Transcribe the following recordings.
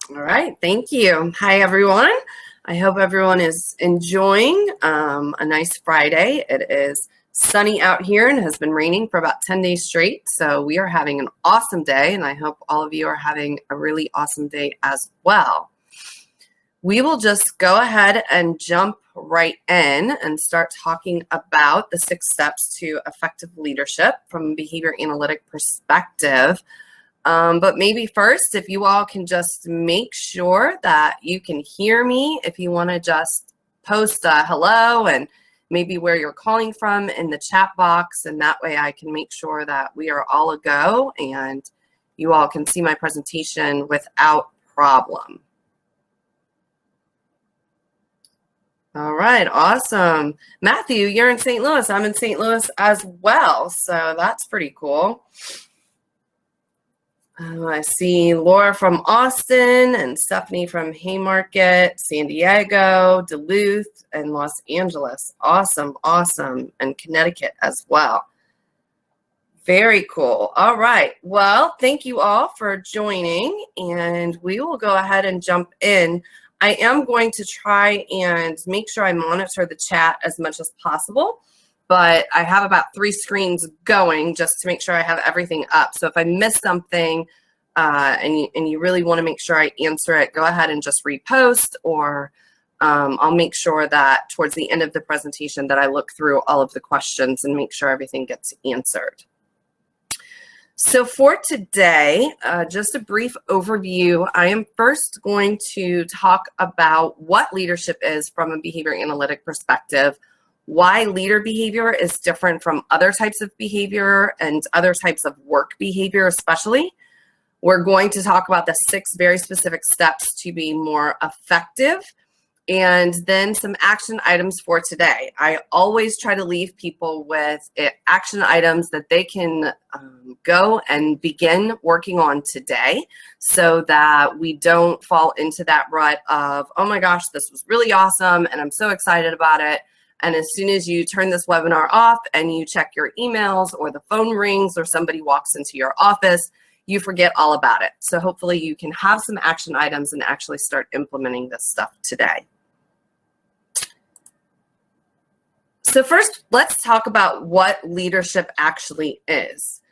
All right, thank you. Hi, everyone. I hope everyone is enjoying a nice Friday. It is sunny out here and has been raining for about 10 days straight. So we are having an awesome day, and I hope all of you are having a really awesome day as well. We will just go ahead and jump right in and start talking about the 6 steps to effective leadership from a behavior analytic perspective. But maybe first, if you all can just make sure that you can hear me, if you want to just post a hello and maybe where you're calling from in the chat box, and that way I can make sure that we are all a go and you all can see my presentation without problem. All right, awesome. Matthew, you're in St. Louis. I'm in St. Louis as well, so that's pretty cool. I see Laura from Austin and Stephanie from Haymarket, San Diego, Duluth, and Los Angeles. Awesome, awesome. And Connecticut as well. Very cool. All right. Well, thank you all for joining, and we will go ahead and jump in. I am going to try and make sure I monitor the chat as much as possible, but I have about 3 screens going just to make sure I have everything up. So if I miss something and you really want to make sure I answer it, go ahead and just repost, or I'll make sure that towards the end of the presentation that I look through all of the questions and make sure everything gets answered. So for today, just a brief overview. I am first going to talk about what leadership is from a behavior analytic perspective, why leader behavior is different from other types of behavior and other types of work behavior especially. We're going to talk about the 6 very specific steps to be more effective, and then some action items for today. I always try to leave people with action items that they can go and begin working on today, so that we don't fall into that rut of, oh my gosh, this was really awesome and I'm so excited about it. And as soon as you turn this webinar off and you check your emails or the phone rings or somebody walks into your office, you forget all about it. So hopefully you can have some action items and actually start implementing this stuff today. So first, let's talk about what leadership actually is.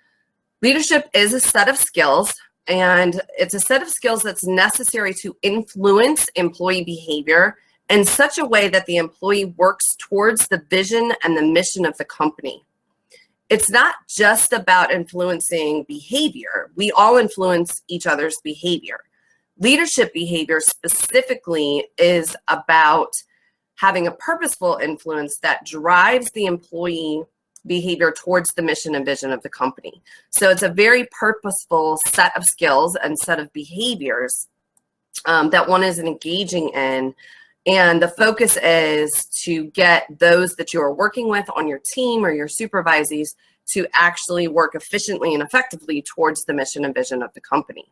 Leadership is a set of skills, and it's a set of skills that's necessary to influence employee behavior in such a way that the employee works towards the vision and the mission of the company. It's not just about influencing behavior. We all influence each other's behavior. Leadership behavior specifically is about having a purposeful influence that drives the employee behavior towards the mission and vision of the company. So it's a very purposeful set of skills and set of behaviors that one is engaging in. And the focus is to get those that you are working with on your team or your supervisees to actually work efficiently and effectively towards the mission and vision of the company.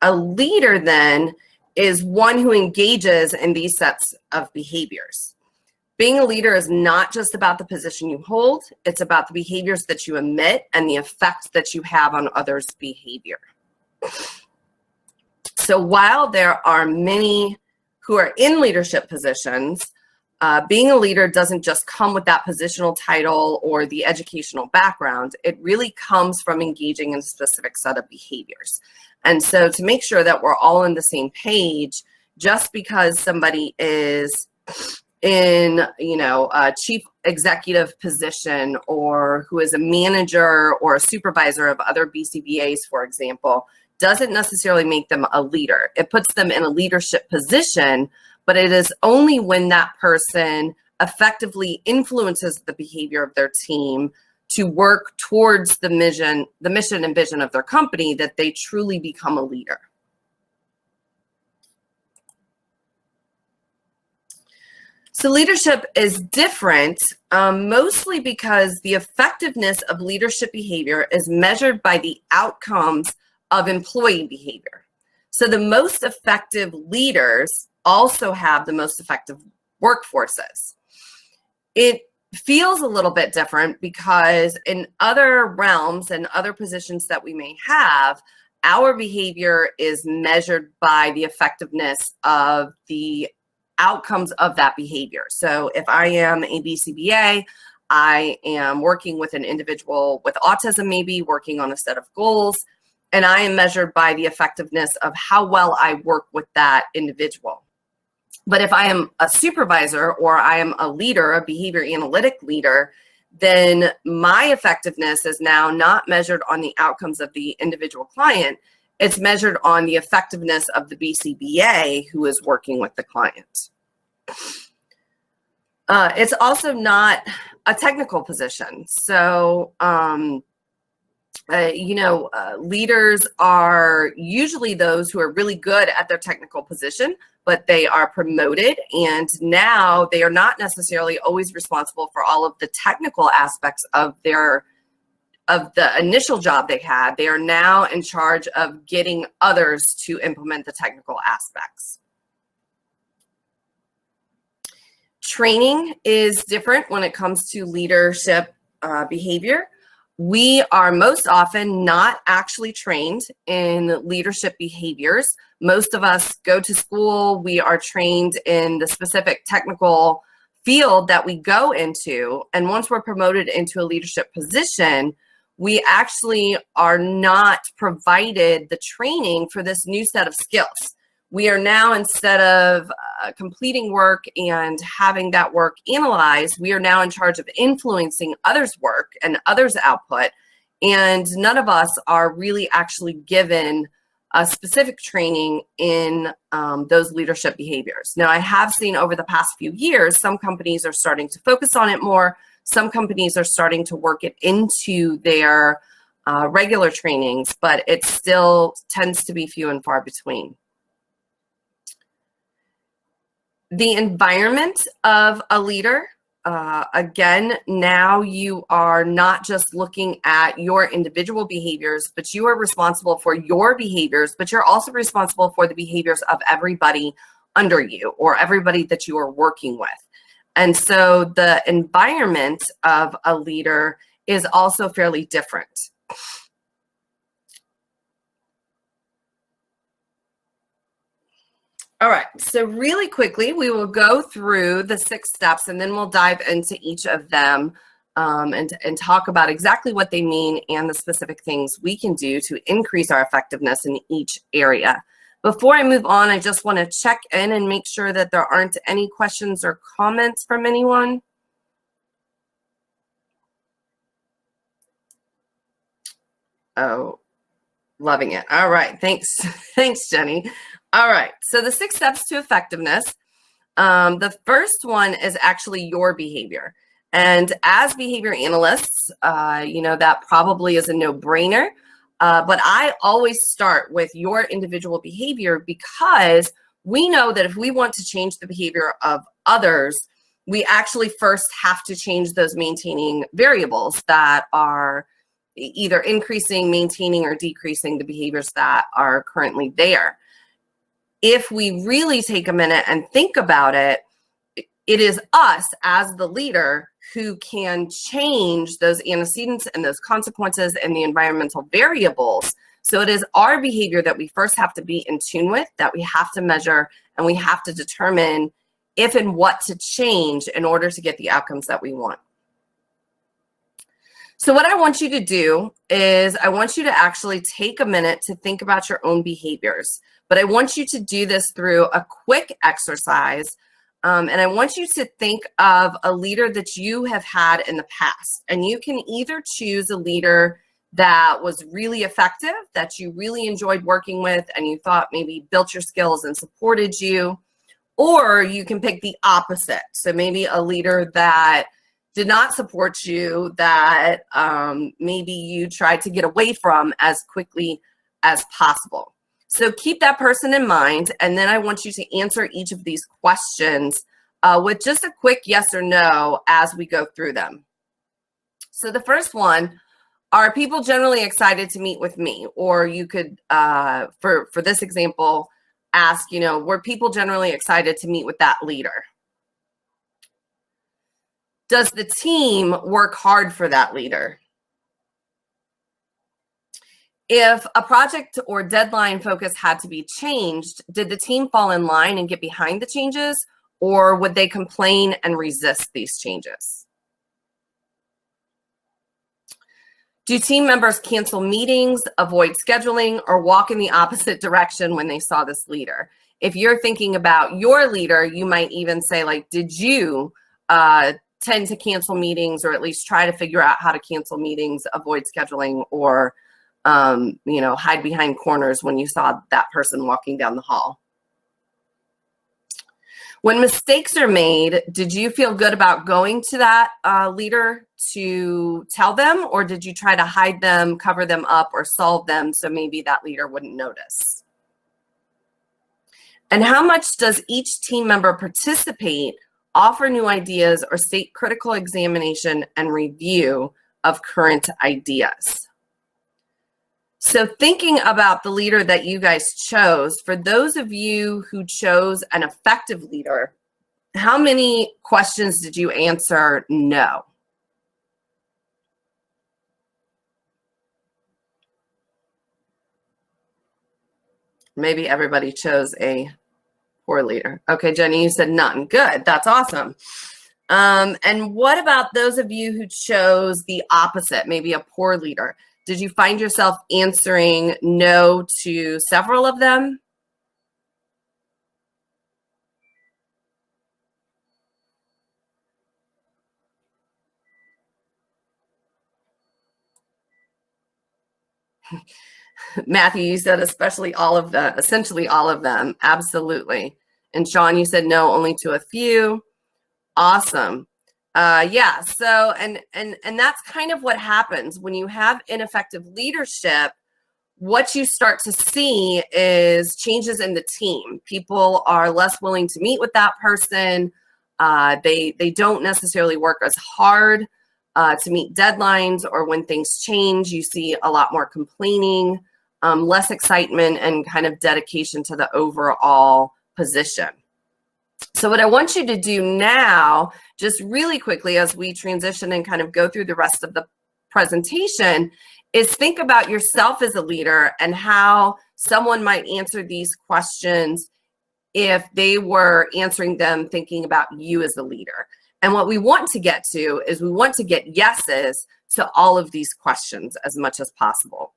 A leader then is one who engages in these sets of behaviors. Being a leader is not just about the position you hold, it's about the behaviors that you emit and the effect that you have on others' behavior. So while there are many who are in leadership positions, being a leader doesn't just come with that positional title or the educational background. It really comes from engaging in a specific set of behaviors. And so to make sure that we're all on the same page, just because somebody is in, a chief executive position, or who is a manager or a supervisor of other BCBAs, for example, doesn't necessarily make them a leader. It puts them in a leadership position, but it is only when that person effectively influences the behavior of their team to work towards the mission and vision of their company that they truly become a leader. So leadership is different, mostly because the effectiveness of leadership behavior is measured by the outcomes of employee behavior. So the most effective leaders also have the most effective workforces. It feels a little bit different because in other realms and other positions that we may have, our behavior is measured by the effectiveness of the outcomes of that behavior. So if I am a BCBA, I am working with an individual with autism, maybe working on a set of goals, and I am measured by the effectiveness of how well I work with that individual. But if I am a supervisor or I am a leader, a behavior analytic leader, then my effectiveness is now not measured on the outcomes of the individual client. It's measured on the effectiveness of the BCBA who is working with the client. It's also not a technical position. So, leaders are usually those who are really good at their technical position, but they are promoted, and now they are not necessarily always responsible for all of the technical aspects of the initial job they had. They are now in charge of getting others to implement the technical aspects. Training is different when it comes to leadership behavior. We are most often not actually trained in leadership behaviors. Most of us go to school, we are trained in the specific technical field that we go into. And once we're promoted into a leadership position, we actually are not provided the training for this new set of skills. We are now, instead of completing work and having that work analyzed, we are now in charge of influencing others' work and others' output. And none of us are really actually given a specific training in those leadership behaviors. Now, I have seen over the past few years, some companies are starting to focus on it more. Some companies are starting to work it into their regular trainings, but it still tends to be few and far between. The environment of a leader, again, now you are not just looking at your individual behaviors, but you are responsible for your behaviors, but you're also responsible for the behaviors of everybody under you or everybody that you are working with. And so the environment of a leader is also fairly different. All right, so really quickly, we will go through the 6 steps and then we'll dive into each of them and talk about exactly what they mean and the specific things we can do to increase our effectiveness in each area. Before I move on, I just want to check in and make sure that there aren't any questions or comments from anyone. Oh, loving it. All right, thanks. Thanks, Jenny. All right, so the 6 steps to effectiveness. The first one is actually your behavior. And as behavior analysts, that probably is a no-brainer. But I always start with your individual behavior because we know that if we want to change the behavior of others, we actually first have to change those maintaining variables that are either increasing, maintaining, or decreasing the behaviors that are currently there. If we really take a minute and think about it, it is us as the leader who can change those antecedents and those consequences and the environmental variables. So it is our behavior that we first have to be in tune with, that we have to measure, and we have to determine if and what to change in order to get the outcomes that we want. So what I want you to do is I want you to actually take a minute to think about your own behaviors. But I want you to do this through a quick exercise. And I want you to think of a leader that you have had in the past. And you can either choose a leader that was really effective, that you really enjoyed working with, and you thought maybe built your skills and supported you, or you can pick the opposite. So maybe a leader that did not support you, that maybe you tried to get away from as quickly as possible. So keep that person in mind, and then I want you to answer each of these questions with just a quick yes or no as we go through them. So the first one, are people generally excited to meet with me? Or you could, for this example, ask, were people generally excited to meet with that leader? Does the team work hard for that leader? If a project or deadline focus had to be changed, did the team fall in line and get behind the changes, or would they complain and resist these changes? Do team members cancel meetings, avoid scheduling, or walk in the opposite direction when they saw this leader? If you're thinking about your leader, you might even say, like, did you tend to cancel meetings, or at least try to figure out how to cancel meetings, avoid scheduling, or hide behind corners when you saw that person walking down the hall? When mistakes are made, did you feel good about going to that leader to tell them, or did you try to hide them, cover them up, or solve them so maybe that leader wouldn't notice? And how much does each team member participate, offer new ideas, or state critical examination and review of current ideas? So thinking about the leader that you guys chose, for those of you who chose an effective leader, how many questions did you answer no? Maybe everybody chose a poor leader. Okay, Jenny, you said none. Good, that's awesome. And what about those of you who chose the opposite, maybe a poor leader? Did you find yourself answering no to several of them? Matthew, you said especially all of them, essentially all of them. Absolutely. And Sean, you said no, only to a few. Awesome. Yeah. So, and that's kind of what happens when you have ineffective leadership. What you start to see is changes in the team. People are less willing to meet with that person. They don't necessarily work as hard to meet deadlines, or when things change, you see a lot more complaining, less excitement, and kind of dedication to the overall position. So what I want you to do now, just really quickly as we transition and kind of go through the rest of the presentation, is think about yourself as a leader and how someone might answer these questions if they were answering them thinking about you as a leader. And what we want to get to is we want to get yeses to all of these questions as much as possible.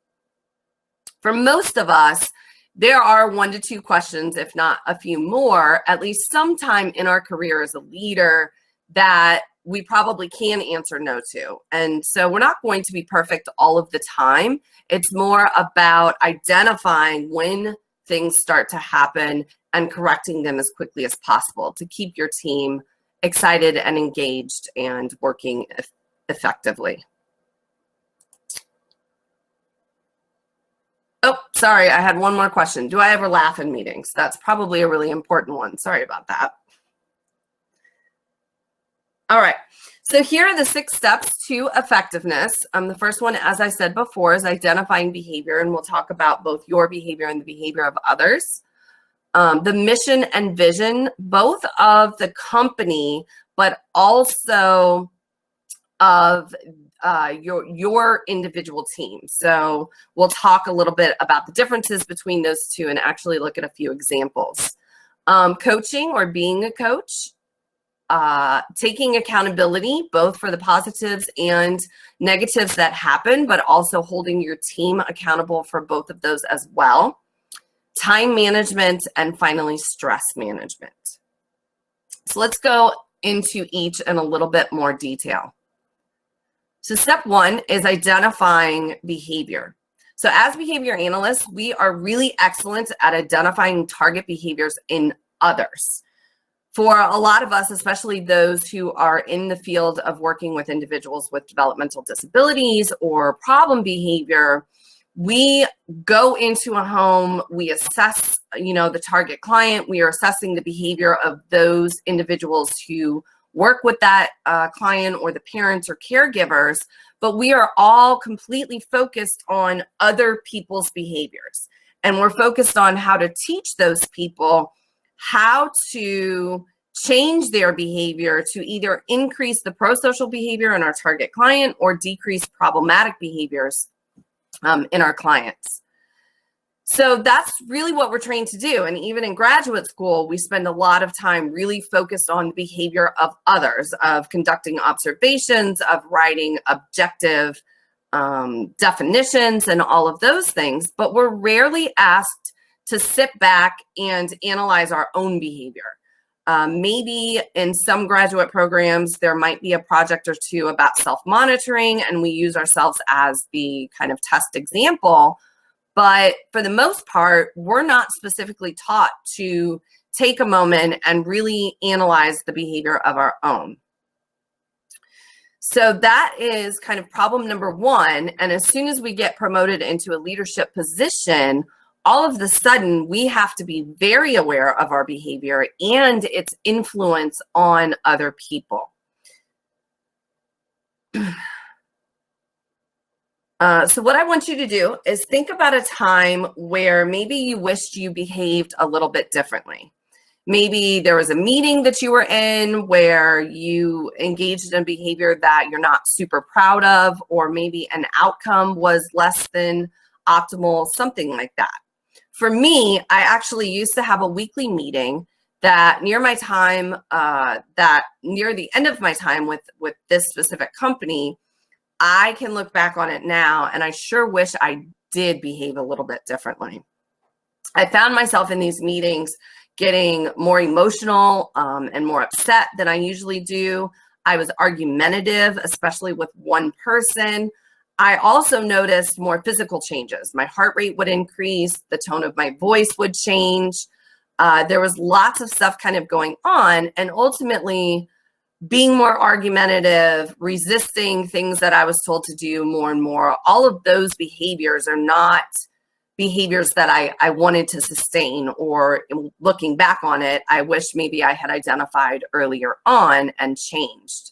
For most of us, there are 1 to 2 questions, if not a few more, at least sometime in our career as a leader that we probably can answer no to. And so we're not going to be perfect all of the time. It's more about identifying when things start to happen and correcting them as quickly as possible to keep your team excited and engaged and working effectively. Oh, sorry, I had one more question. Do I ever laugh in meetings? That's probably a really important one. Sorry about that. All right, so here are the 6 steps to effectiveness. The first one, as I said before, is identifying behavior, and we'll talk about both your behavior and the behavior of others. The mission and vision, both of the company, but also of your individual team. So we'll talk a little bit about the differences between those two and actually look at a few examples. Coaching or being a coach, taking accountability, both for the positives and negatives that happen, but also holding your team accountable for both of those as well. Time management, and finally, stress management. So let's go into each in a little bit more detail. So step 1 is identifying behavior. So as behavior analysts, we are really excellent at identifying target behaviors in others. For a lot of us, especially those who are in the field of working with individuals with developmental disabilities or problem behavior, we go into a home, we assess, the target client, we are assessing the behavior of those individuals who work with that client or the parents or caregivers, but we are all completely focused on other people's behaviors. And we're focused on how to teach those people how to change their behavior to either increase the pro-social behavior in our target client or decrease problematic behaviors in our clients. So that's really what we're trained to do. And even in graduate school, we spend a lot of time really focused on the behavior of others, of conducting observations, of writing objective definitions and all of those things. But we're rarely asked to sit back and analyze our own behavior. Maybe in some graduate programs, there might be a project or two about self-monitoring, and we use ourselves as the kind of test example. But for the most part, we're not specifically taught to take a moment and really analyze the behavior of our own. So that is kind of problem number one. And as soon as we get promoted into a leadership position, all of a sudden we have to be very aware of our behavior and its influence on other people. So what I want you to do is think about a time where maybe you wished you behaved a little bit differently. Maybe there was a meeting that you were in where you engaged in a behavior that you're not super proud of, or maybe an outcome was less than optimal, something like that. For me, I actually used to have a weekly meeting that near my time, near the end of my time with this specific company, I can look back on it now and I sure wish I did behave a little bit differently. I found myself in these meetings getting more emotional and more upset than I usually do. I was argumentative, especially with one person. I also noticed more physical changes. My heart rate would increase, the tone of my voice would change. There was lots of stuff kind of going on, and ultimately being more argumentative, resisting things that I was told to do more and more, all of those behaviors are not behaviors that I wanted to sustain, or looking back on it, I wish maybe I had identified earlier on and changed.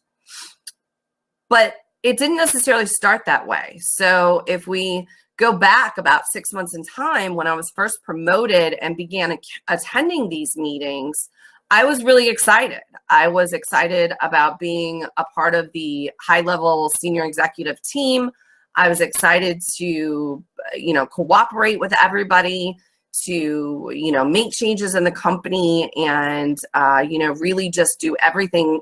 But it didn't necessarily start that way. So if we go back about 6 months in time, when I was first promoted and began attending these meetings, I was really excited. I was excited about being a part of the high-level senior executive team. I was excited to, cooperate with everybody, to, make changes in the company and, really just do everything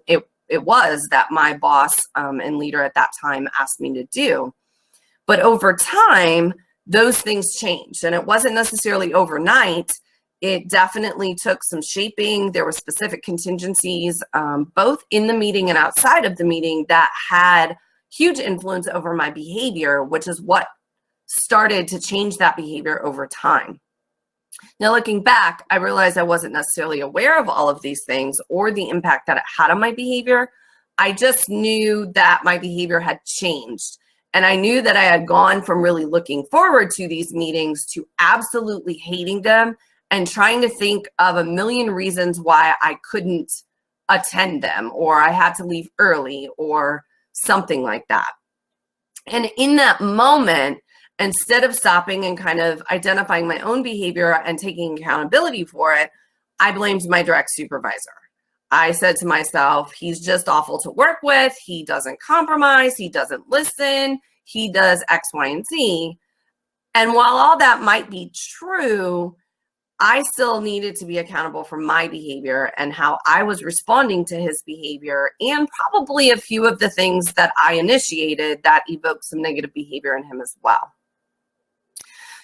it was that my boss and leader at that time asked me to do. But over time, those things changed, and it wasn't necessarily overnight. It definitely took some shaping. There were specific contingencies, both in the meeting and outside of the meeting, that had huge influence over my behavior, which is what started to change that behavior over time. Now, looking back, I realized I wasn't necessarily aware of all of these things or the impact that it had on my behavior. I just knew that my behavior had changed. And I knew that I had gone from really looking forward to these meetings to absolutely hating them and trying to think of a million reasons why I couldn't attend them, or I had to leave early, or something like that. And in that moment, instead of stopping and kind of identifying my own behavior and taking accountability for it, I blamed my direct supervisor. I said to myself, he's just awful to work with. He doesn't compromise. He doesn't listen. He does X, Y, and Z. And while all that might be true, I still needed to be accountable for my behavior and how I was responding to his behavior, and probably a few of the things that I initiated that evoked some negative behavior in him as well.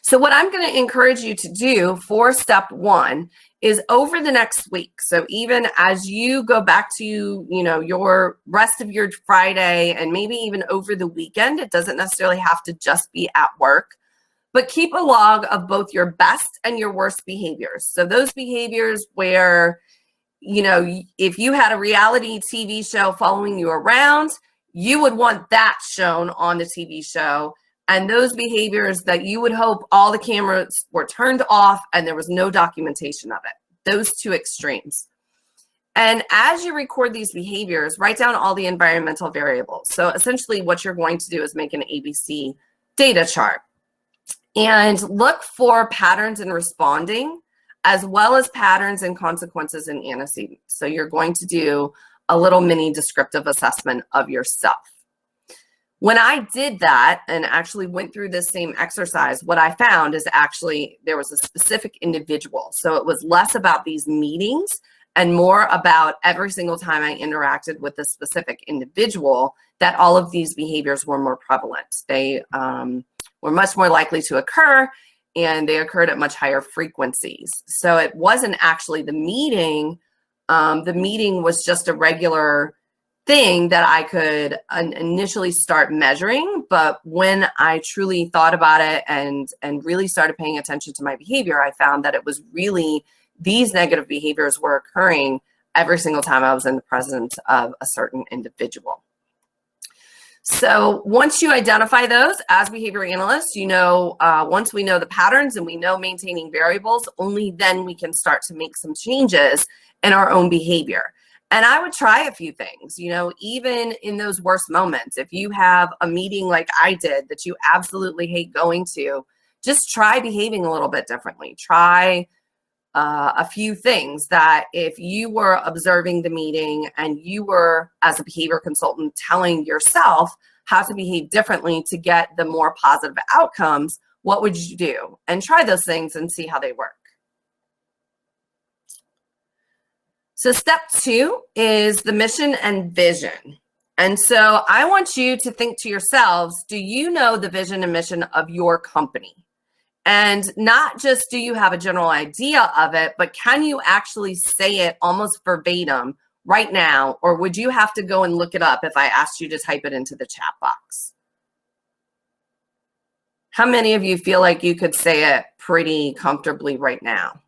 So what I'm going to encourage you to do for step one is over the next week. So even as you go back to, your rest of your Friday and maybe even over the weekend, it doesn't necessarily have to just be at work, but keep a log of both your best and your worst behaviors. So those behaviors where, if you had a reality TV show following you around, you would want that shown on the TV show. And those behaviors that you would hope all the cameras were turned off and there was no documentation of it. Those two extremes. And as you record these behaviors, write down all the environmental variables. So essentially what you're going to do is make an ABC data chart. And look for patterns in responding, as well as patterns and consequences in antecedents. So you're going to do a little mini descriptive assessment of yourself. When I did that and actually went through this same exercise, what I found is actually there was a specific individual. So it was less about these meetings and more about every single time I interacted with a specific individual that all of these behaviors were more prevalent. They were much more likely to occur, and they occurred at much higher frequencies. So it wasn't actually the meeting. The meeting was just a regular thing that I could initially start measuring, but when I truly thought about it and really started paying attention to my behavior, I found that it was really these negative behaviors were occurring every single time I was in the presence of a certain individual. So once you identify those as behavior analysts, you know, once we know the patterns and we know maintaining variables, only then we can start to make some changes in our own behavior. And I would try a few things, you know, even in those worst moments. If you have a meeting like I did that you absolutely hate going to, just try behaving a little bit differently. Try a few things that if you were observing the meeting and you were, as a behavior consultant, telling yourself how to behave differently to get the more positive outcomes, what would you do? And try those things and see how they work. So step 2 is the mission and vision. And so I want you to think to yourselves, do you know the vision and mission of your company? And not just do you have a general idea of it, but can you actually say it almost verbatim right now? Or would you have to go and look it up if I asked you to type it into the chat box? How many of you feel like you could say it pretty comfortably right now?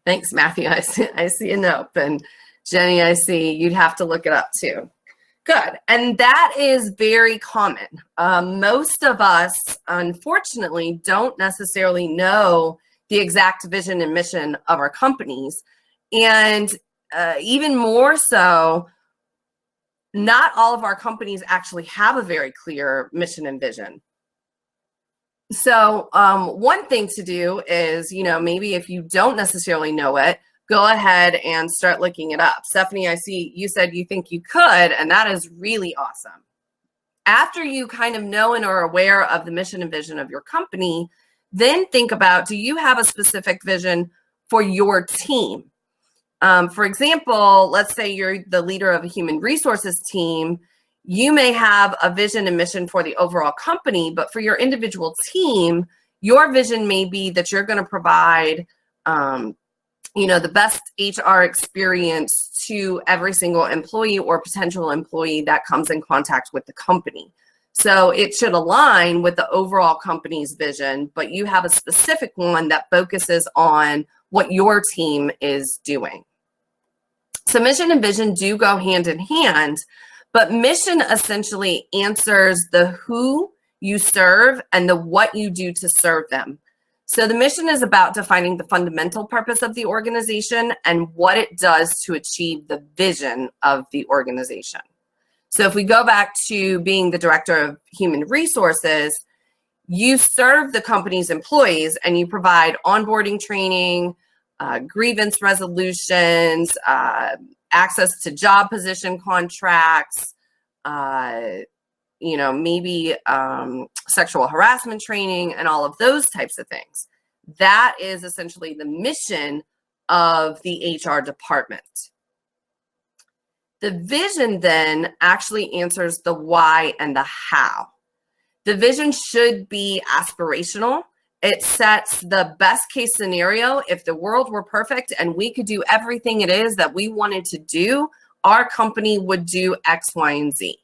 Thanks, Matthew. I see a note. And Jenny, I see you'd have to look it up too. Good. And that is very common. Most of us, unfortunately, don't necessarily know the exact vision and mission of our companies. And even more so, not all of our companies actually have a very clear mission and vision. So one thing to do is, you know, maybe if you don't necessarily know it, go ahead and start looking it up. Stephanie, I see you said you think you could, and that is really awesome. After you kind of know and are aware of the mission and vision of your company, then think about, do you have a specific vision for your team? For example, let's say you're the leader of a human resources team. You may have a vision and mission for the overall company, but for your individual team, your vision may be that you're going to provide, you know, the best HR experience to every single employee or potential employee that comes in contact with the company. So it should align with the overall company's vision, but you have a specific one that focuses on what your team is doing. So mission and vision do go hand in hand, but mission essentially answers the who you serve and the what you do to serve them. So the mission is about defining the fundamental purpose of the organization and what it does to achieve the vision of the organization. So if we go back to being the director of human resources, you serve the company's employees and you provide onboarding training, grievance resolutions, access to job position contracts, you know, maybe sexual harassment training and all of those types of things. That is essentially the mission of the HR department. The vision then actually answers the why and the how. The vision should be aspirational. It sets the best case scenario. If the world were perfect and we could do everything it is that we wanted to do, our company would do X, Y, and Z.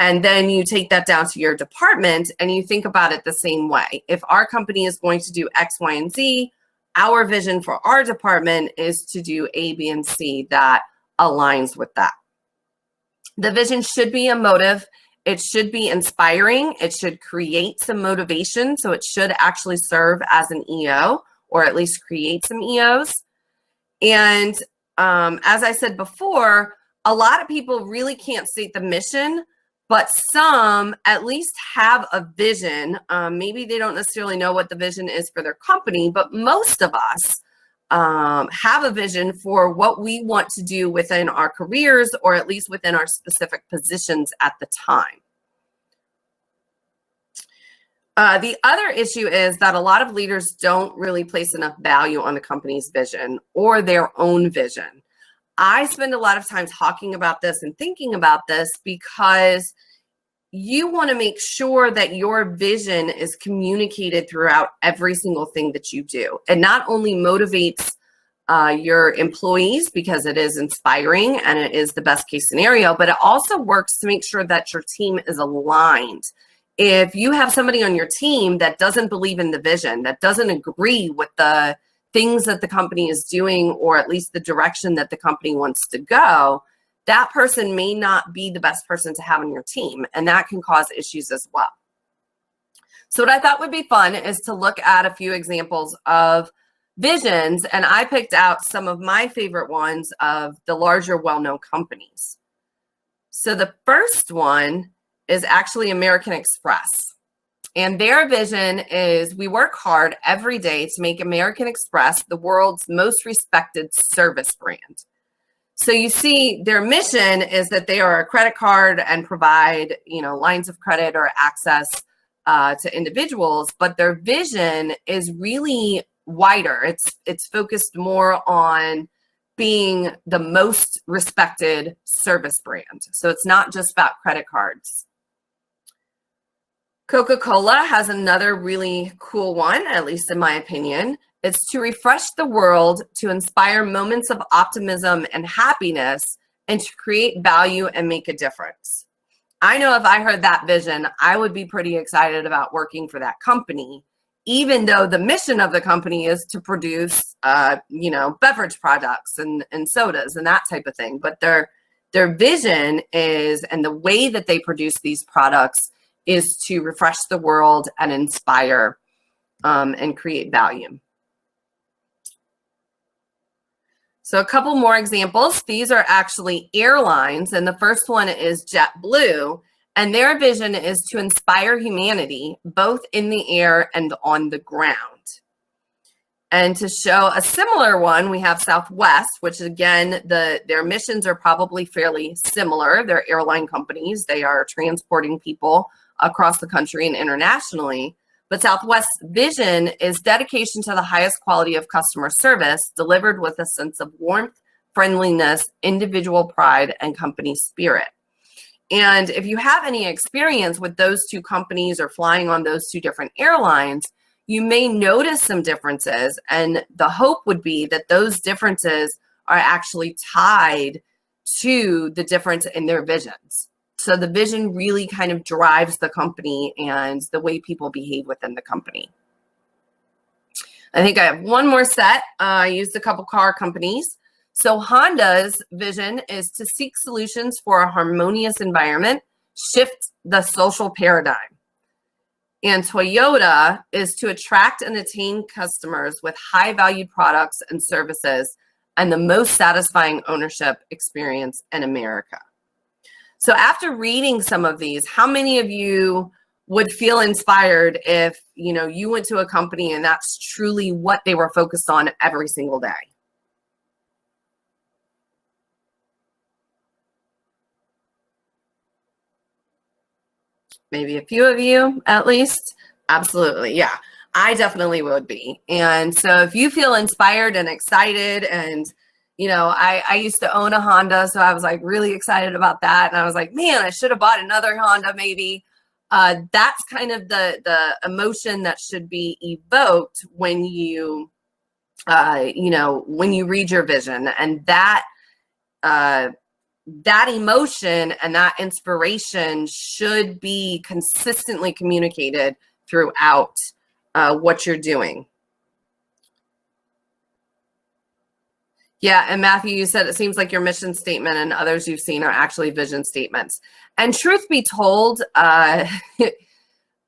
And then you take that down to your department and you think about it the same way. If our company is going to do X, Y, and Z, our vision for our department is to do A, B, and C that aligns with that. The vision should be emotive. It should be inspiring. It should create some motivation. So it should actually serve as an EO or at least create some EOs. And as I said before, a lot of people really can't state the mission, but some at least have a vision. Maybe they don't necessarily know what the vision is for their company, but most of us have a vision for what we want to do within our careers, or at least within our specific positions at the time. The other issue is that a lot of leaders don't really place enough value on the company's vision or their own vision. I spend a lot of time talking about this and thinking about this because you want to make sure that your vision is communicated throughout every single thing that you do. It not only motivates your employees because it is inspiring and it is the best case scenario, but it also works to make sure that your team is aligned. If you have somebody on your team that doesn't believe in the vision, that doesn't agree with the things that the company is doing, or at least the direction that the company wants to go, that person may not be the best person to have on your team, and that can cause issues as well. So what I thought would be fun is to look at a few examples of visions, and I picked out some of my favorite ones of the larger well-known companies. So the first one is actually American Express. And their vision is, we work hard every day to make American Express the world's most respected service brand. So you see, their mission is that they are a credit card and provide, lines of credit or access to individuals, but their vision is really wider. It's focused more on being the most respected service brand. So it's not just about credit cards. Coca-Cola has another really cool one, at least in my opinion. It's to refresh the world, to inspire moments of optimism and happiness, and to create value and make a difference. I know if I heard that vision, I would be pretty excited about working for that company, even though the mission of the company is to produce, beverage products and sodas and that type of thing. But their vision is, and the way that they produce these products is to refresh the world and inspire and create value. So a couple more examples. These are actually airlines, and the first one is JetBlue, and their vision is to inspire humanity both in the air and on the ground. And to show a similar one, we have Southwest, which again, their missions are probably fairly similar. They're airline companies. They are transporting people across the country and internationally. But Southwest's vision is dedication to the highest quality of customer service delivered with a sense of warmth, friendliness, individual pride, and company spirit. And if you have any experience with those two companies or flying on those two different airlines, you may notice some differences. And the hope would be that those differences are actually tied to the difference in their visions. So the vision really kind of drives the company and the way people behave within the company. I think I have one more set. I used a couple car companies. So Honda's vision is to seek solutions for a harmonious environment, shift the social paradigm. And Toyota is to attract and attain customers with high-valued products and services and the most satisfying ownership experience in America. So after reading some of these, how many of you would feel inspired if, you went to a company and that's truly what they were focused on every single day? Maybe a few of you at least. Absolutely. Yeah, I definitely would be. And so if you feel inspired and excited, and I used to own a Honda, so I was like really excited about that. And I was like, man, I should have bought another Honda maybe. That's kind of the emotion that should be evoked when you, when you read your vision, and that emotion and that inspiration should be consistently communicated throughout what you're doing. Yeah, and Matthew, you said it seems like your mission statement and others you've seen are actually vision statements. And truth be told,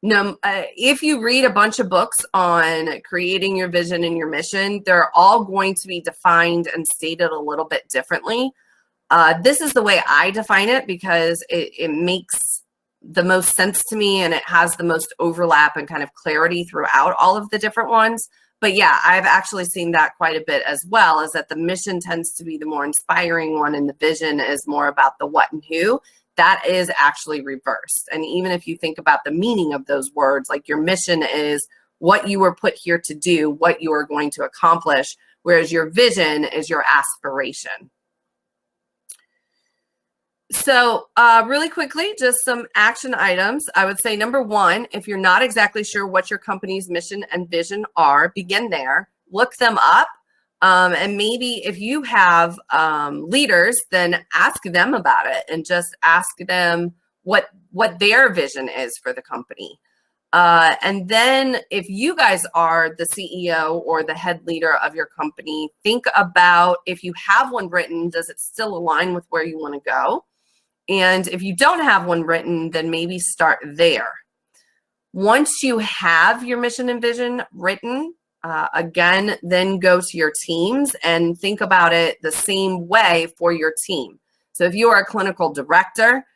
if you read a bunch of books on creating your vision and your mission, they're all going to be defined and stated a little bit differently. This is the way I define it because it makes the most sense to me, and it has the most overlap and kind of clarity throughout all of the different ones. But yeah, I've actually seen that quite a bit as well, is that the mission tends to be the more inspiring one and the vision is more about the what and who. That is actually reversed. And even if you think about the meaning of those words, like your mission is what you were put here to do, what you are going to accomplish, whereas your vision is your aspiration. So really quickly, just some action items. I would say number one, if you're not exactly sure what your company's mission and vision are, begin there, look them up. And maybe if you have leaders, then ask them about it and just ask them what their vision is for the company. And then if you guys are the CEO or the head leader of your company, think about, if you have one written, does it still align with where you want to go? And if you don't have one written, then maybe start there. Once you have your mission and vision written, again, then go to your teams and think about it the same way for your team. So if you are a clinical director,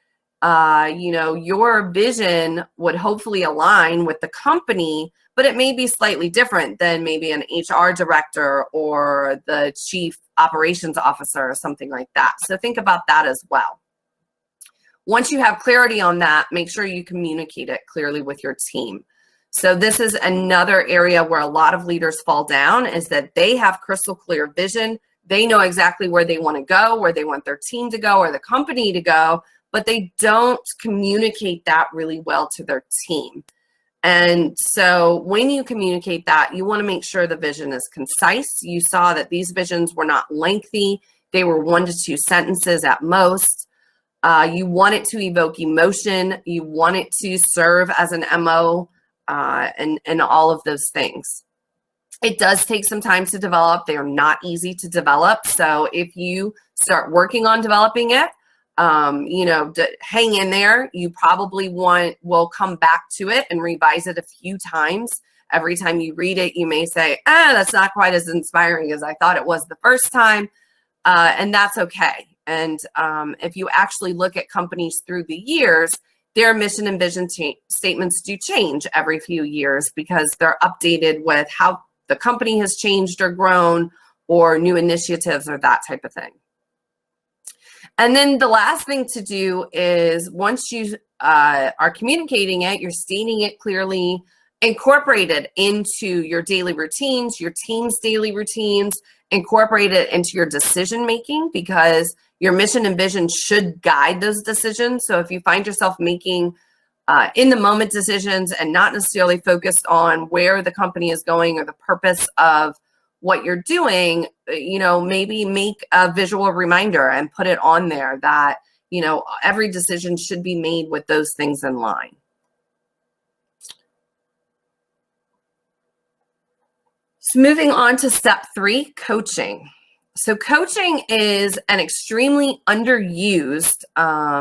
your vision would hopefully align with the company, but it may be slightly different than maybe an HR director or the chief operations officer or something like that. So think about that as well. Once you have clarity on that, make sure you communicate it clearly with your team. So this is another area where a lot of leaders fall down, is that they have crystal clear vision. They know exactly where they want to go, where they want their team to go or the company to go, but they don't communicate that really well to their team. And so when you communicate that, you want to make sure the vision is concise. You saw that these visions were not lengthy. They were 1 to 2 sentences at most. You want it to evoke emotion. You want it to serve as an MO and all of those things. It does take some time to develop. They are not easy to develop. So if you start working on developing it, hang in there. You probably will come back to it and revise it a few times. Every time you read it, you may say, that's not quite as inspiring as I thought it was the first time. And that's okay. And if you actually look at companies through the years, their mission and vision statements do change every few years because they're updated with how the company has changed or grown, or new initiatives or that type of thing. And then the last thing to do is, once you are communicating it, you're stating it clearly, incorporate it into your daily routines, your team's daily routines, incorporate it into your decision making, because your mission and vision should guide those decisions. So if you find yourself making in the moment decisions and not necessarily focused on where the company is going or the purpose of what you're doing, maybe make a visual reminder and put it on there that, every decision should be made with those things in line. So moving on to step 3, coaching. So coaching is an extremely underused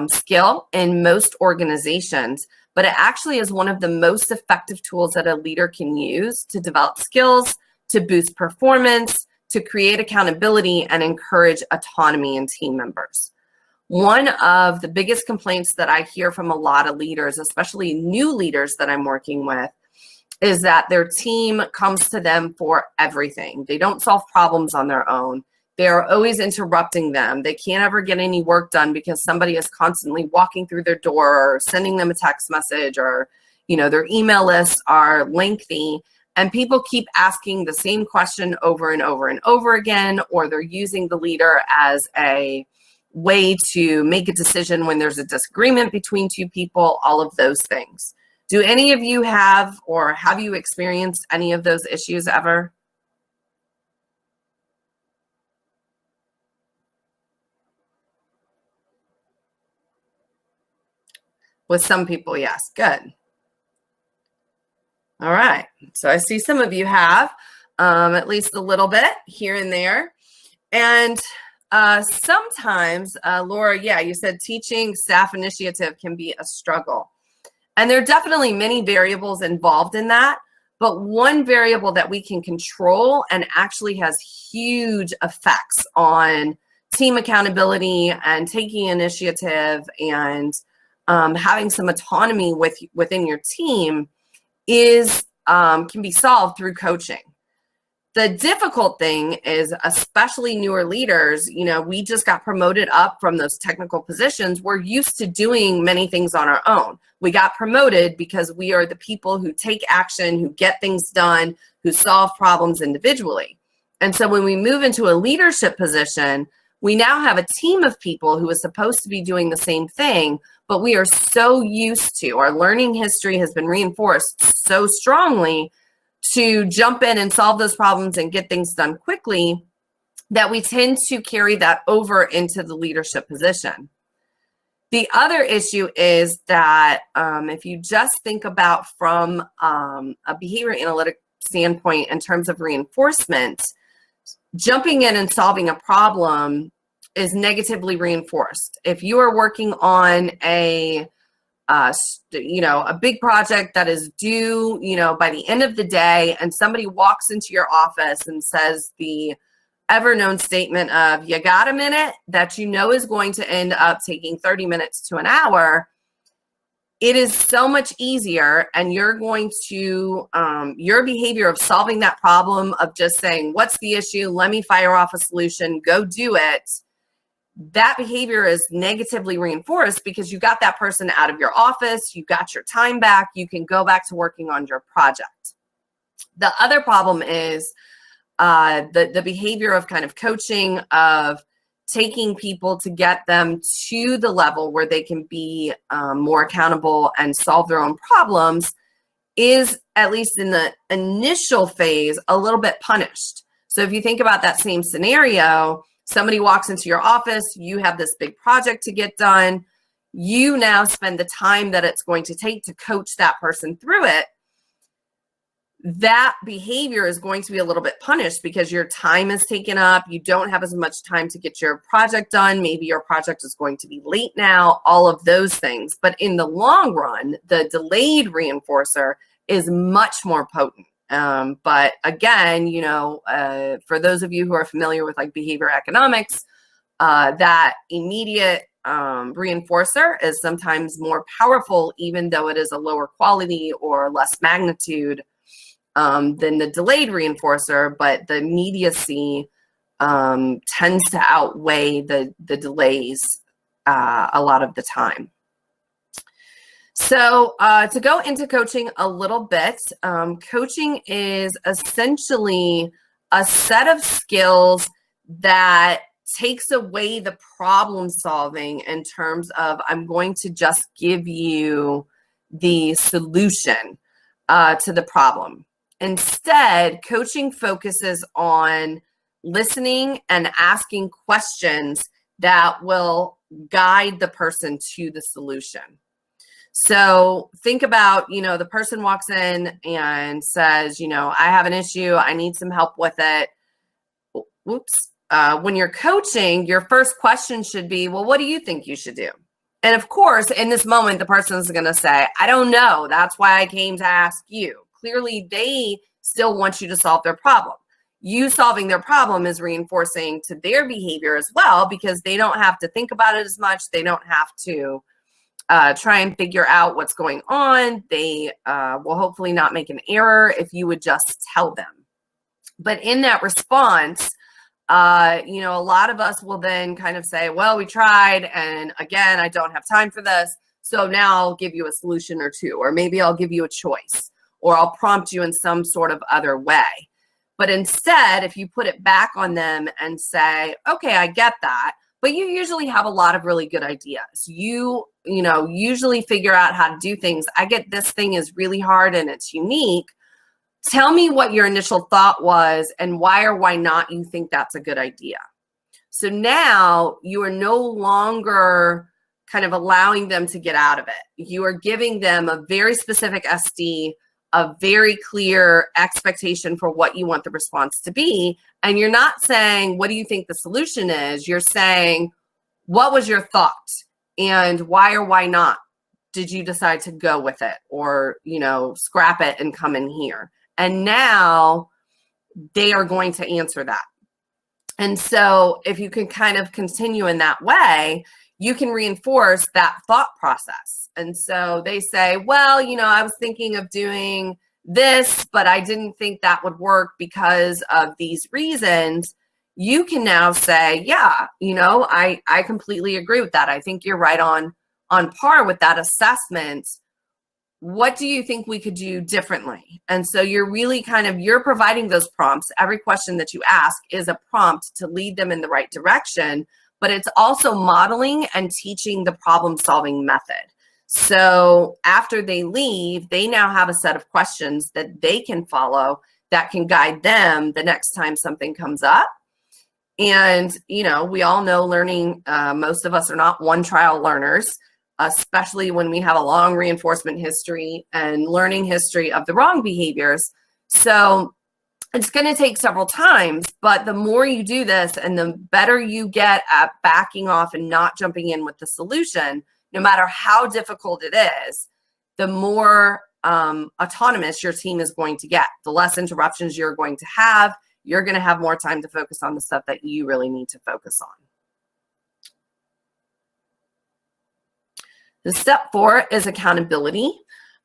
skill in most organizations, but it actually is one of the most effective tools that a leader can use to develop skills, to boost performance, to create accountability, and encourage autonomy in team members. One of the biggest complaints that I hear from a lot of leaders, especially new leaders that I'm working with, is that their team comes to them for everything. They don't solve problems on their own. They're always interrupting them. They can't ever get any work done because somebody is constantly walking through their door or sending them a text message, or, their email lists are lengthy. And people keep asking the same question over and over and over again, or they're using the leader as a way to make a decision when there's a disagreement between two people, all of those things. Do any of you have you experienced any of those issues ever? With some people, yes. Good. All right. So I see some of you have, at least a little bit here and there. And sometimes, Laura, you said teaching staff initiative can be a struggle. And there are definitely many variables involved in that. But one variable that we can control and actually has huge effects on team accountability and taking initiative and having some autonomy within your team is can be solved through coaching. The difficult thing is, especially newer leaders, we just got promoted up from those technical positions. We're used to doing many things on our own. We got promoted because we are the people who take action, who get things done, who solve problems individually. And so when we move into a leadership position, we now have a team of people who is supposed to be doing the same thing, but we are so used to, our learning history has been reinforced so strongly to jump in and solve those problems and get things done quickly, that we tend to carry that over into the leadership position. The other issue is that if you just think about from a behavior analytic standpoint in terms of reinforcement, jumping in and solving a problem is negatively reinforced. If you are working on a big project that is due, by the end of the day, and somebody walks into your office and says the ever-known statement of, you got a minute, that is going to end up taking 30 minutes to an hour, it is so much easier, and you're going to, your behavior of solving that problem, of just saying, what's the issue? Let me fire off a solution, go do it. That behavior is negatively reinforced because you got that person out of your office, you got your time back, you can go back to working on your project. The other problem is the behavior of kind of coaching, of taking people to get them to the level where they can be more accountable and solve their own problems, is, at least in the initial phase, a little bit punished. So if you think about that same scenario, somebody walks into your office, you have this big project to get done, you now spend the time that it's going to take to coach that person through it. That behavior is going to be a little bit punished because your time is taken up. You don't have as much time to get your project done. Maybe your project is going to be late now, all of those things. But in the long run, the delayed reinforcer is much more potent. But again, for those of you who are familiar with like behavior economics, that immediate reinforcer is sometimes more powerful, even though it is a lower quality or less magnitude than the delayed reinforcer. But the immediacy tends to outweigh the delays a lot of the time. So to go into coaching a little bit, coaching is essentially a set of skills that takes away the problem solving in terms of, I'm going to just give you the solution to the problem. Instead, coaching focuses on listening and asking questions that will guide the person to the solution. So think about, the person walks in and says, I have an issue, I need some help with it. Whoops. When you're coaching, your first question should be, well, what do you think you should do? And of course, in this moment, the person is going to say, I don't know. That's why I came to ask you. Clearly, they still want you to solve their problem. You solving their problem is reinforcing to their behavior as well, because they don't have to think about it as much. They don't have to try and figure out what's going on. They will hopefully not make an error if you would just tell them. But in that response, a lot of us will then kind of say, well, we tried, and again, I don't have time for this. So now I'll give you a solution or two, or maybe I'll give you a choice, or I'll prompt you in some sort of other way. But instead, if you put it back on them and say, okay, I get that, but you usually have a lot of really good ideas. You usually figure out how to do things. I get this thing is really hard and it's unique. Tell me what your initial thought was and why or why not you think that's a good idea. So now you are no longer kind of allowing them to get out of it. You are giving them a very specific SD, a very clear expectation for what you want the response to be. And you're not saying, what do you think the solution is? You're saying, what was your thought? And why or why not did you decide to go with it, or, scrap it and come in here? And now they are going to answer that. And so if you can kind of continue in that way, you can reinforce that thought process. And so they say, well, I was thinking of doing this, but I didn't think that would work because of these reasons. You can now say, yeah, I completely agree with that. I think you're right on par with that assessment. What do you think we could do differently? And so you're really you're providing those prompts. Every question that you ask is a prompt to lead them in the right direction, but it's also modeling and teaching the problem-solving method. So after they leave, they now have a set of questions that they can follow that can guide them the next time something comes up. And, we all know learning, most of us are not one-trial learners, especially when we have a long reinforcement history and learning history of the wrong behaviors. So it's going to take several times, but the more you do this and the better you get at backing off and not jumping in with the solution, no matter how difficult it is, the more autonomous your team is going to get. The less interruptions you're going to have, you're going to have more time to focus on the stuff that you really need to focus on. The step 4 is accountability.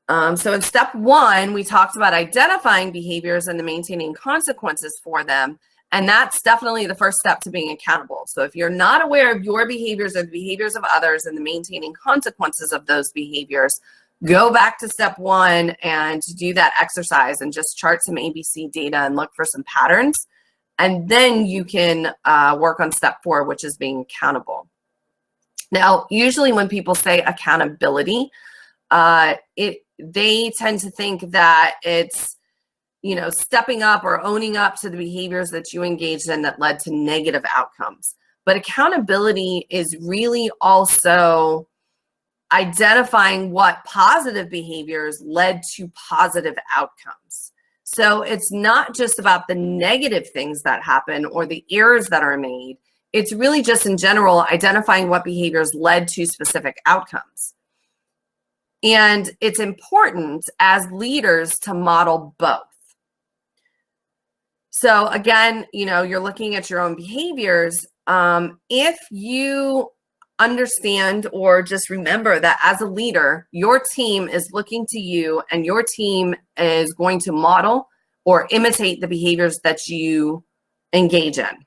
So in step 1, we talked about identifying behaviors and the maintaining consequences for them. And that's definitely the first step to being accountable. So if you're not aware of your behaviors or the behaviors of others and the maintaining consequences of those behaviors, go back to step 1 and do that exercise and just chart some ABC data and look for some patterns. And then you can work on step 4, which is being accountable. Now, usually when people say accountability, they tend to think that it's, stepping up or owning up to the behaviors that you engaged in that led to negative outcomes. But accountability is really also identifying what positive behaviors led to positive outcomes. So it's not just about the negative things that happen or the errors that are made. It's really just in general identifying what behaviors led to specific outcomes. And it's important as leaders to model both. So again, you're looking at your own behaviors. If you understand or just remember that as a leader, your team is looking to you and your team is going to model or imitate the behaviors that you engage in.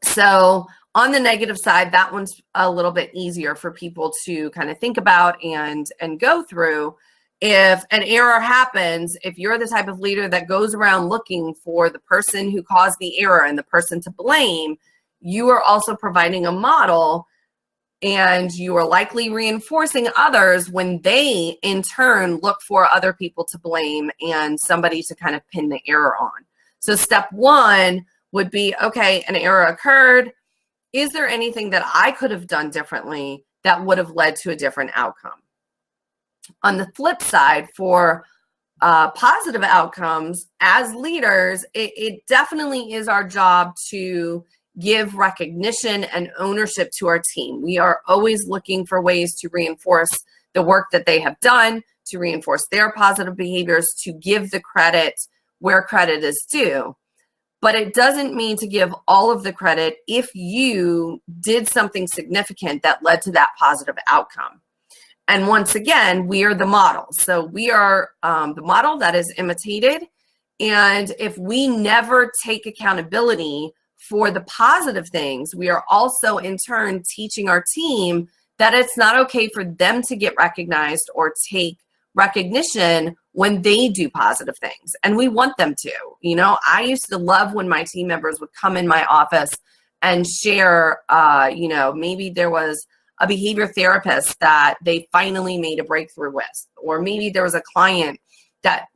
So on the negative side, that one's a little bit easier for people to kind of think about and go through. If an error happens, if you're the type of leader that goes around looking for the person who caused the error and the person to blame, you are also providing a model, and you are likely reinforcing others when they in turn look for other people to blame and somebody to kind of pin the error on. So step 1 would be, okay, an error occurred. Is there anything that I could have done differently that would have led to a different outcome? On the flip side, for positive outcomes, as leaders, it definitely is our job to give recognition and ownership to our team. We are always looking for ways to reinforce the work that they have done, to reinforce their positive behaviors, to give the credit where credit is due. But it doesn't mean to give all of the credit if you did something significant that led to that positive outcome. And once again, we are the model. So we are the model that is imitated. And if we never take accountability for the positive things, we are also in turn teaching our team that it's not okay for them to get recognized or take recognition when they do positive things. And we want them to. I used to love when my team members would come in my office and share, maybe there was a behavior therapist that they finally made a breakthrough with, or maybe there was a client that,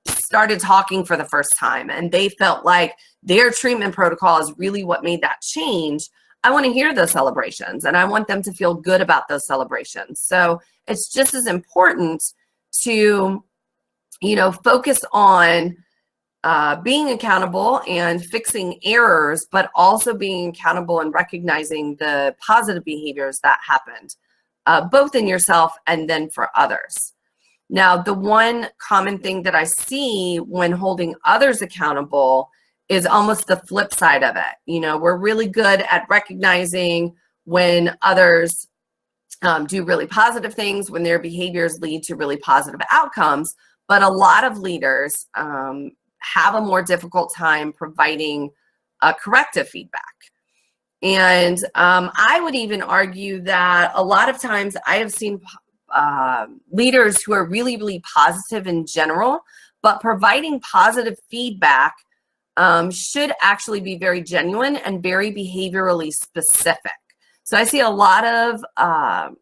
started talking for the first time and they felt like their treatment protocol is really what made that change. I want to hear those celebrations and I want them to feel good about those celebrations. So it's just as important to, focus on being accountable and fixing errors, but also being accountable and recognizing the positive behaviors that happened, both in yourself and then for others. Now, the one common thing that I see when holding others accountable is almost the flip side of it. We're really good at recognizing when others do really positive things, when their behaviors lead to really positive outcomes. But a lot of leaders have a more difficult time providing corrective feedback. And I would even argue that a lot of times I have seen leaders who are really, really positive in general, but providing positive feedback should actually be very genuine and very behaviorally specific. So I see a lot of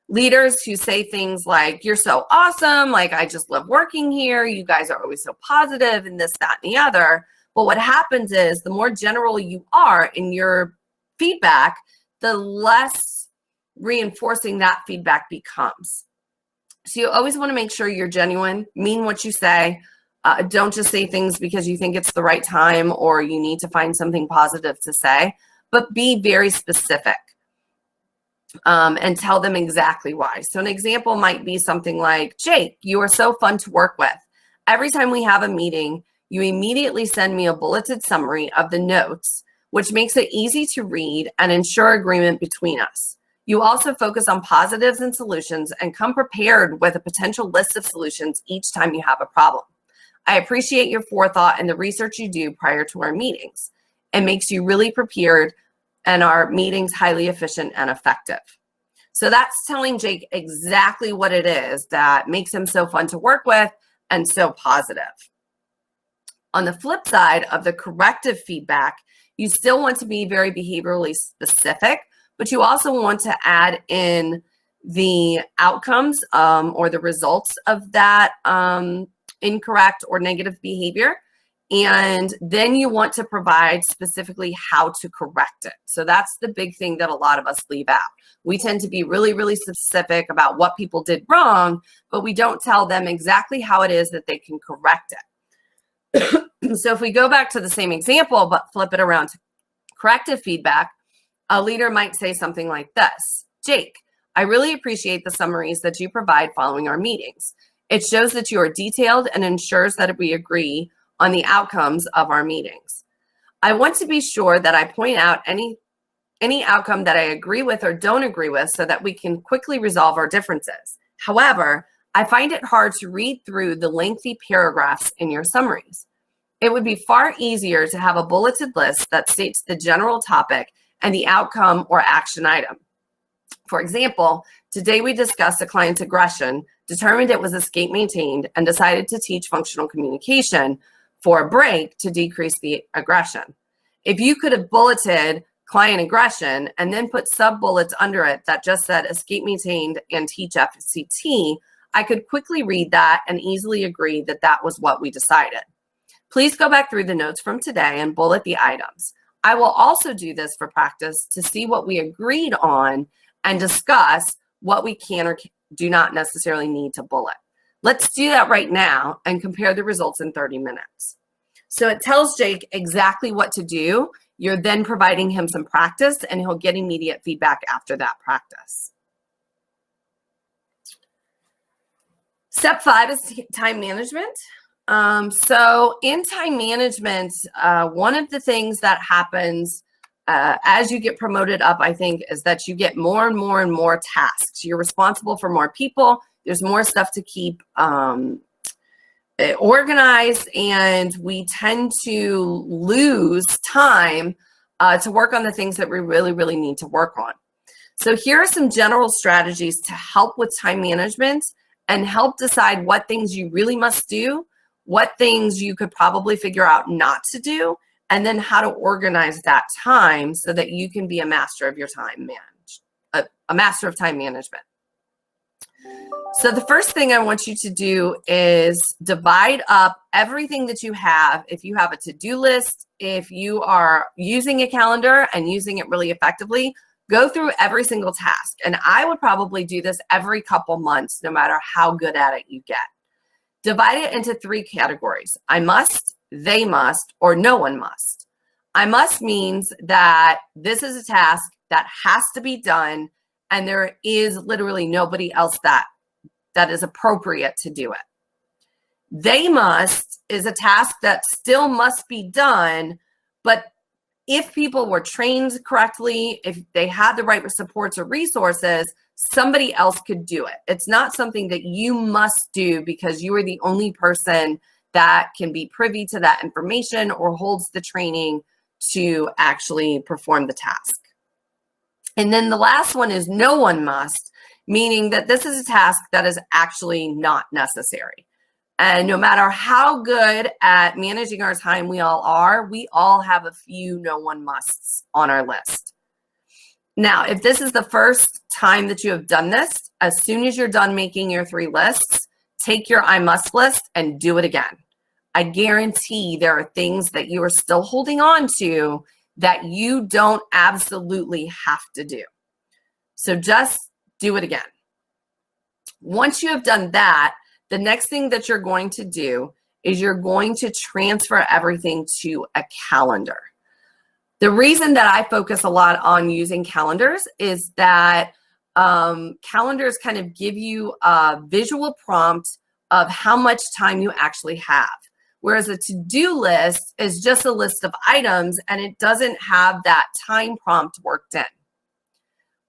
leaders who say things like, you're so awesome, like, I just love working here, you guys are always so positive, and this, that, and the other. But what happens is the more general you are in your feedback, the less reinforcing that feedback becomes. So you always want to make sure you're genuine, mean what you say. Don't just say things because you think it's the right time or you need to find something positive to say, but be very specific and tell them exactly why. So an example might be something like, Jake, you are so fun to work with. Every time we have a meeting, you immediately send me a bulleted summary of the notes, which makes it easy to read and ensure agreement between us. You also focus on positives and solutions and come prepared with a potential list of solutions each time you have a problem. I appreciate your forethought and the research you do prior to our meetings. It makes you really prepared and our meetings highly efficient and effective. So that's telling Jake exactly what it is that makes him so fun to work with and so positive. On the flip side of the corrective feedback, you still want to be very behaviorally specific, but you also want to add in the outcomes or the results of that incorrect or negative behavior. And then you want to provide specifically how to correct it. So that's the big thing that a lot of us leave out. We tend to be really, really specific about what people did wrong, but we don't tell them exactly how it is that they can correct it. So if we go back to the same example, but flip it around to corrective feedback, a leader might say something like this: Jake, I really appreciate the summaries that you provide following our meetings. It shows that you are detailed and ensures that we agree on the outcomes of our meetings. I want to be sure that I point out any outcome that I agree with or don't agree with so that we can quickly resolve our differences. However, I find it hard to read through the lengthy paragraphs in your summaries. It would be far easier to have a bulleted list that states the general topic and the outcome or action item. For example, today we discussed a client's aggression, determined it was escape maintained, and decided to teach functional communication for a break to decrease the aggression. If you could have bulleted client aggression and then put sub-bullets under it that just said escape maintained and teach FCT, I could quickly read that and easily agree that that was what we decided. Please go back through the notes from today and bullet the items. I will also do this for practice to see what we agreed on and discuss what we can or do not necessarily need to bullet. Let's do that right now and compare the results in 30 minutes. So it tells Jake exactly what to do. You're then providing him some practice and he'll get immediate feedback after that practice. Step 5 is time management. So in time management, one of the things that happens as you get promoted up, I think, is that you get more and more and more tasks. You're responsible for more people. There's more stuff to keep organized, and we tend to lose time to work on the things that we really, really need to work on. So here are some general strategies to help with time management and help decide what things you really must do, what things you could probably figure out not to do, and then how to organize that time so that you can be a master of your time a master of time management. So the first thing I want you to do is divide up everything that you have. If you have a to-do list, if you are using a calendar and using it really effectively, go through every single task. And I would probably do this every couple months, no matter how good at it you get. Divide it into 3 categories: I must, they must, or no one must. I must means that this is a task that has to be done and there is literally nobody else that is appropriate to do it. They must is a task that still must be done, but if people were trained correctly, if they had the right supports or resources, somebody else could do it. It's not something that you must do because you are the only person that can be privy to that information or holds the training to actually perform the task. And then the last one is no one must, meaning that this is a task that is actually not necessary. And no matter how good at managing our time we all are, we all have a few no one musts on our list. Now, if this is the first time that you have done this, as soon as you're done making your 3 lists, take your I must list and do it again. I guarantee there are things that you are still holding on to that you don't absolutely have to do. So just do it again. Once you have done that, the next thing that you're going to do is you're going to transfer everything to a calendar. The reason that I focus a lot on using calendars is that calendars kind of give you a visual prompt of how much time you actually have. Whereas a to-do list is just a list of items and it doesn't have that time prompt worked in.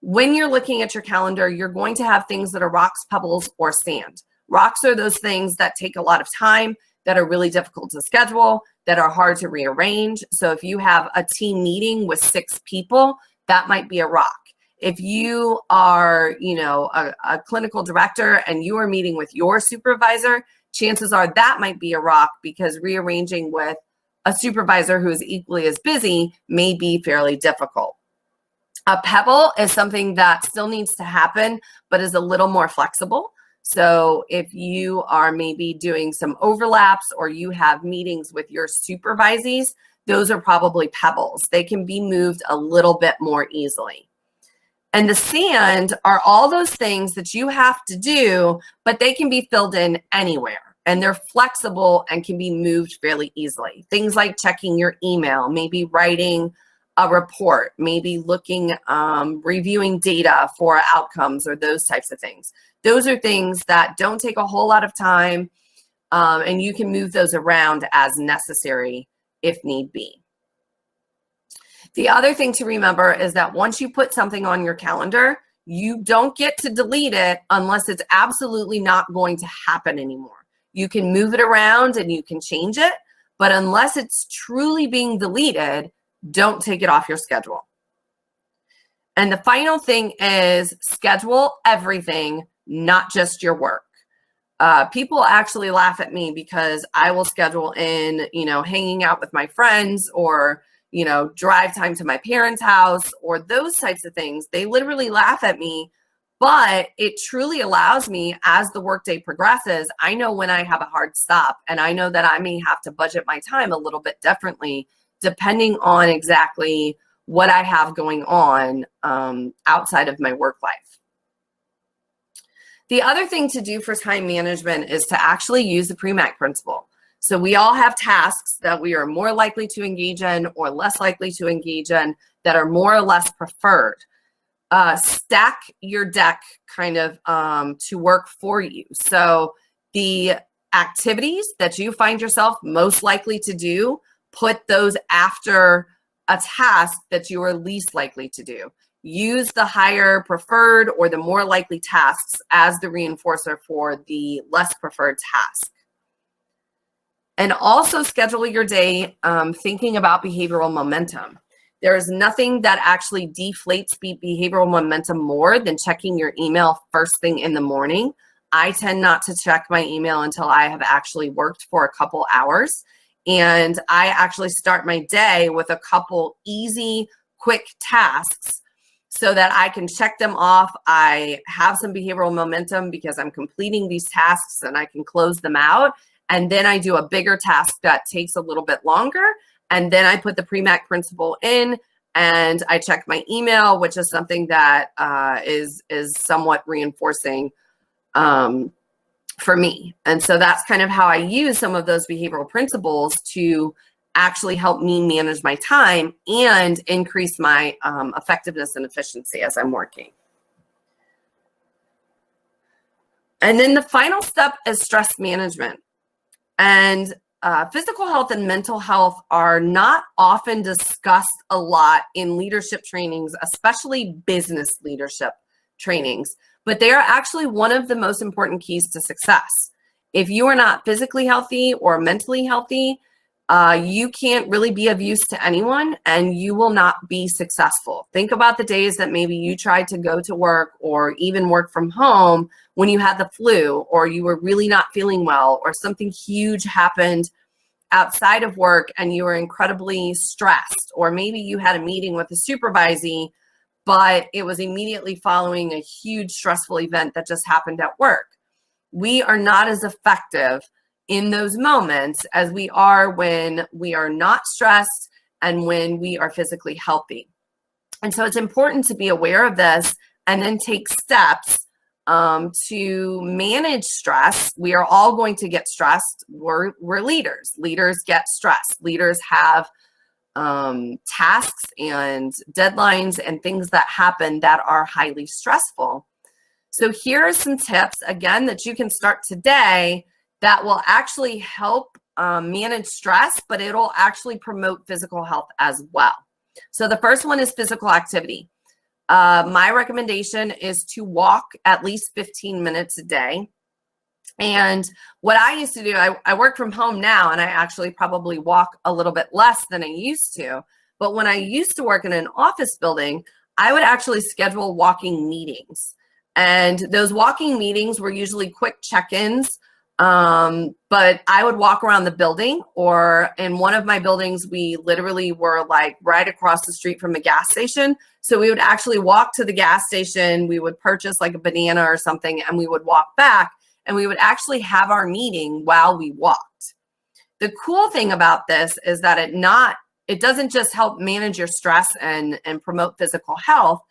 When you're looking at your calendar, you're going to have things that are rocks, pebbles, or sand. Rocks are those things that take a lot of time, that are really difficult to schedule, that are hard to rearrange. So if you have a team meeting with 6 people, that might be a rock. If you are, a clinical director and you are meeting with your supervisor, chances are that might be a rock because rearranging with a supervisor who is equally as busy may be fairly difficult. A pebble is something that still needs to happen, but is a little more flexible. So if you are maybe doing some overlaps or you have meetings with your supervisees, those are probably pebbles. They can be moved a little bit more easily. And the sand are all those things that you have to do, but they can be filled in anywhere. And they're flexible and can be moved fairly easily. Things like checking your email, maybe writing a report, maybe looking, reviewing data for outcomes or those types of things. Those are things that don't take a whole lot of time, and you can move those around as necessary if need be. The other thing to remember is that once you put something on your calendar, you don't get to delete it unless it's absolutely not going to happen anymore. You can move it around and you can change it, but unless it's truly being deleted, don't take it off your schedule. And the final thing is schedule everything, not just your work. People actually laugh at me because I will schedule in, hanging out with my friends or, drive time to my parents' house or those types of things. They literally laugh at me, but it truly allows me as the workday progresses. I know when I have a hard stop and I know that I may have to budget my time a little bit differently depending on exactly what I have going on outside of my work life. The other thing to do for time management is to actually use the PREMAC principle. So we all have tasks that we are more likely to engage in or less likely to engage in that are more or less preferred. Stack your deck kind of to work for you. So the activities that you find yourself most likely to do, put those after a task that you are least likely to do. Use the higher preferred or the more likely tasks as the reinforcer for the less preferred task. And also schedule your day thinking about behavioral momentum. There is nothing that actually deflates behavioral momentum more than checking your email first thing in the morning. I tend not to check my email until I have actually worked for a couple hours. And I actually start my day with a couple easy, quick tasks so that I can check them off. I have some behavioral momentum because I'm completing these tasks and I can close them out. And then I do a bigger task that takes a little bit longer. And then I put the PREMAC principle in and I check my email, which is something that is somewhat reinforcing for me. And so that's kind of how I use some of those behavioral principles to actually help me manage my time and increase my effectiveness and efficiency as I'm working. And then the final step is stress management. And physical health and mental health are not often discussed a lot in leadership trainings, especially business leadership trainings, but they are actually one of the most important keys to success. If you are not physically healthy or mentally healthy, you can't really be of use to anyone and you will not be successful. Think about the days that maybe you tried to go to work or even work from home when you had the flu or you were really not feeling well or something huge happened outside of work and you were incredibly stressed, or maybe you had a meeting with a supervisor, but it was immediately following a huge stressful event that just happened at work. We are not as effective in those moments as we are when we are not stressed and when we are physically healthy. And so it's important to be aware of this and then take steps to manage stress. We are all going to get stressed. We're leaders. Leaders get stressed. Leaders have tasks and deadlines and things that happen that are highly stressful. So here are some tips, again, that you can start today that will actually help manage stress, but it'll actually promote physical health as well. So the first one is physical activity. My recommendation is to walk at least 15 minutes a day. And what I used to do, I work from home now, and I actually probably walk a little bit less than I used to. But when I used to work in an office building, I would actually schedule walking meetings. And those walking meetings were usually quick check-ins. But I would walk around the building, or in one of my buildings, we literally were like right across the street from a gas station. So we would actually walk to the gas station, we would purchase like a banana or something, and we would walk back, and we would actually have our meeting while we walked. The cool thing about this is that it doesn't just help manage your stress and promote physical health,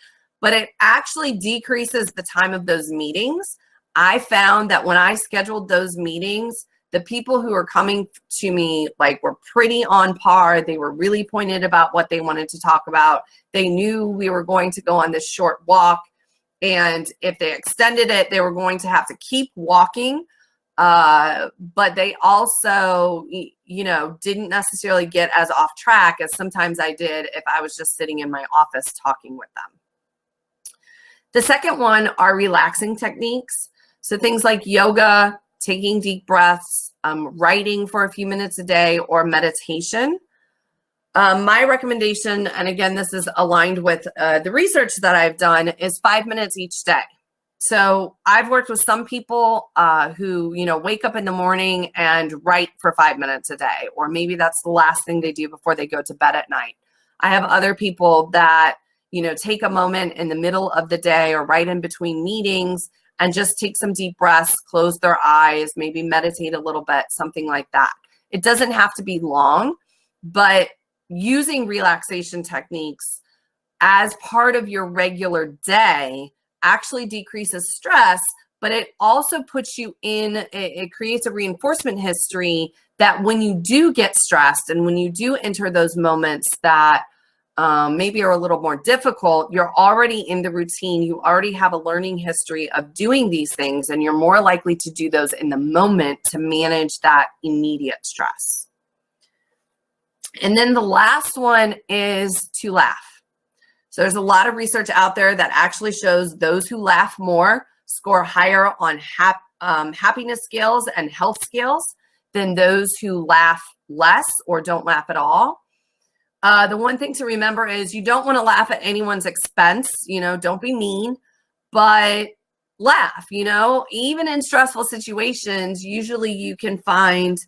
but it actually decreases the time of those meetings. I found that when I scheduled those meetings, the people who were coming to me were pretty on par. They were really pointed about what they wanted to talk about. They knew we were going to go on this short walk. And if they extended it, they were going to have to keep walking. But they also, didn't necessarily get as off track as sometimes I did if I was just sitting in my office talking with them. The second one are relaxing techniques. So things like yoga, taking deep breaths, writing for a few minutes a day, or meditation. My recommendation, and again, this is aligned with the research that I've done, is 5 minutes each day. So I've worked with some people who, wake up in the morning and write for 5 minutes a day, or maybe that's the last thing they do before they go to bed at night. I have other people that, take a moment in the middle of the day or right in between meetings and just take some deep breaths, close their eyes, maybe meditate a little bit, something like that. It doesn't have to be long, but using relaxation techniques as part of your regular day actually decreases stress, but it also puts you it creates a reinforcement history that when you do get stressed and when you do enter those moments that maybe are a little more difficult, you're already in the routine. You already have a learning history of doing these things, and you're more likely to do those in the moment to manage that immediate stress. And then the last one is to laugh. So there's a lot of research out there that actually shows those who laugh more score higher on happiness scales and health scales than those who laugh less or don't laugh at all. The one thing to remember is you don't want to laugh at anyone's expense. Don't be mean, but laugh. Even in stressful situations, usually you can find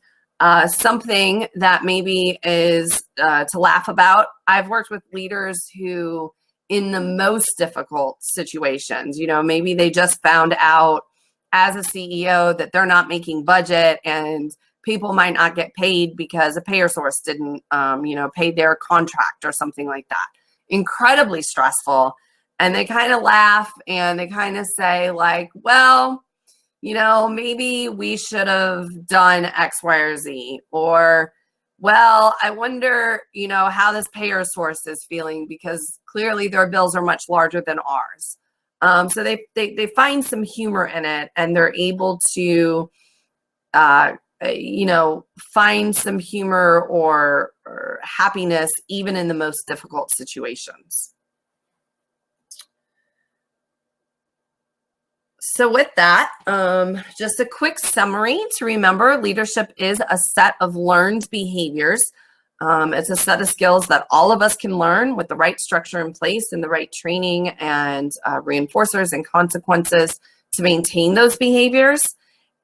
something that maybe is to laugh about. I've worked with leaders who, in the most difficult situations, maybe they just found out as a CEO that they're not making budget and people might not get paid because a payer source didn't, pay their contract or something like that. Incredibly stressful. And they kind of laugh and they kind of say well, maybe we should have done X, Y, or Z. Or, well, I wonder, how this payer source is feeling because clearly their bills are much larger than ours. So they find some humor in it, and they're able to find some humor or happiness even in the most difficult situations. So with that, just a quick summary to remember: leadership is a set of learned behaviors. It's a set of skills that all of us can learn with the right structure in place and the right training and reinforcers and consequences to maintain those behaviors.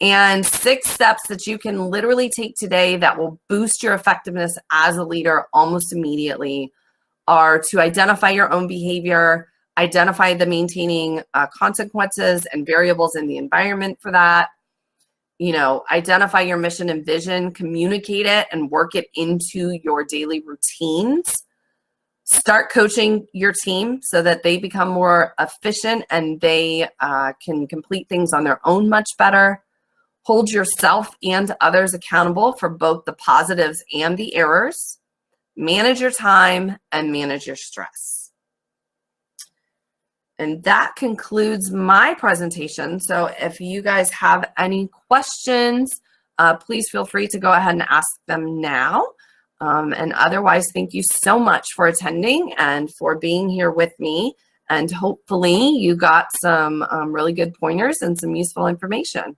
And 6 steps that you can literally take today that will boost your effectiveness as a leader almost immediately are to identify your own behavior, identify the maintaining consequences and variables in the environment for that, identify your mission and vision, communicate it and work it into your daily routines. Start coaching your team so that they become more efficient and they can complete things on their own much better. Hold yourself and others accountable for both the positives and the errors. Manage your time and manage your stress. And that concludes my presentation. So if you guys have any questions, please feel free to go ahead and ask them now. And otherwise, thank you so much for attending and for being here with me. And hopefully you got some really good pointers and some useful information.